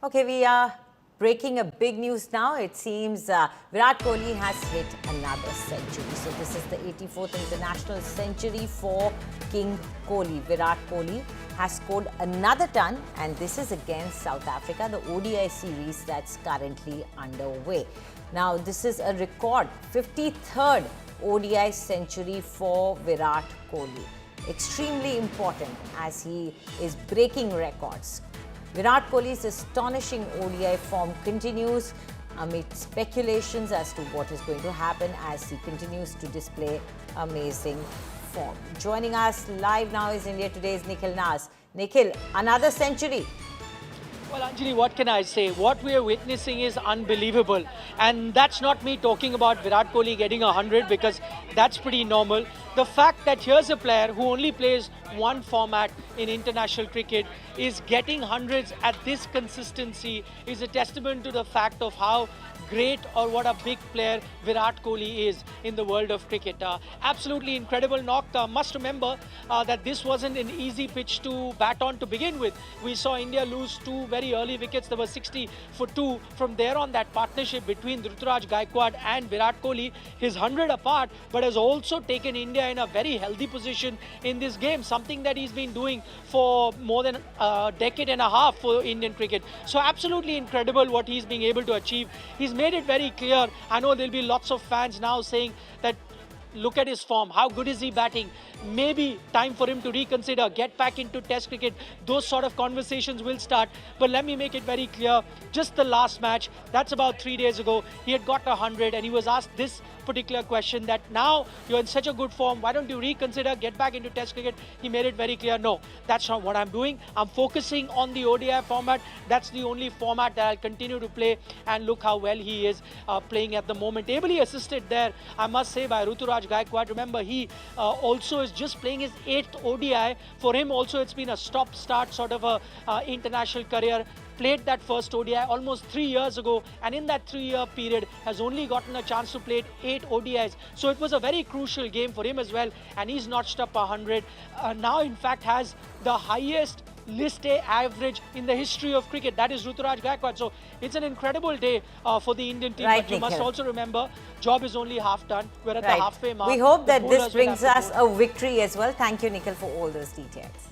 Okay, we are breaking a big news now. It seems Virat Kohli has hit another century. So this is the 84th international century for King Kohli. Virat Kohli has scored another ton, and this is against South Africa, the ODI series that's currently underway. Now, this is a record 53rd ODI century for Virat Kohli. Extremely important as he is breaking records. Virat Kohli's astonishing ODI form continues amid speculations as to what is going to happen as he continues to display amazing form. Joining us live now is India Today's Nikhil Nas. Nikhil, another century. Well, Anjali, what can I say? What we are witnessing is unbelievable. And that's not me talking about Virat Kohli getting 100 because that's pretty normal. The fact that here's a player who only plays one format in international cricket is getting hundreds at this consistency is a testament to the fact of how great or what a big player Virat Kohli is in the world of cricket. Absolutely incredible knock. Must remember that this wasn't an easy pitch to bat on to begin with. We saw India lose two very early wickets. There were 60 for 2. From there on, that partnership between Ruturaj Gaikwad and Virat Kohli is 100 apart, but has also taken India in a very healthy position in this game, something that he's been doing for more than a decade and a half for Indian cricket. So absolutely incredible what he's being able to achieve. He's made it very clear. I know there'll be lots of fans now saying that look at his form, how good is he batting? Maybe time for him to reconsider, get back into Test cricket. Those sort of conversations will start. But let me make it very clear, just the last match, that's about 3 days ago, he had got 100 and he was asked this particular question that now you're in such a good form, why don't you reconsider, get back into Test cricket? He made it very clear, no, that's not what I'm doing. I'm focusing on the ODI format. That's the only format that I'll continue to play, and look how well he is playing at the moment. Ably assisted there, I must say, by Ruturaj Gaikwad. Remember, he also is just playing his 8th ODI. For him also, it's been a stop-start sort of a international career. Played that first ODI almost 3 years ago, and in that 3-year period has only gotten a chance to play 8 ODIs. So it was a very crucial game for him as well, and he's notched up 100. Now, in fact, has the highest List A average in the history of cricket. That is Ruturaj Gaikwad. So it's an incredible day for the Indian team. Right, but you Nikhil. must also remember, job is only half done. We're at the halfway mark. We hope that this bowlers will brings have to us a victory as well. Thank you, Nikhil, for all those details.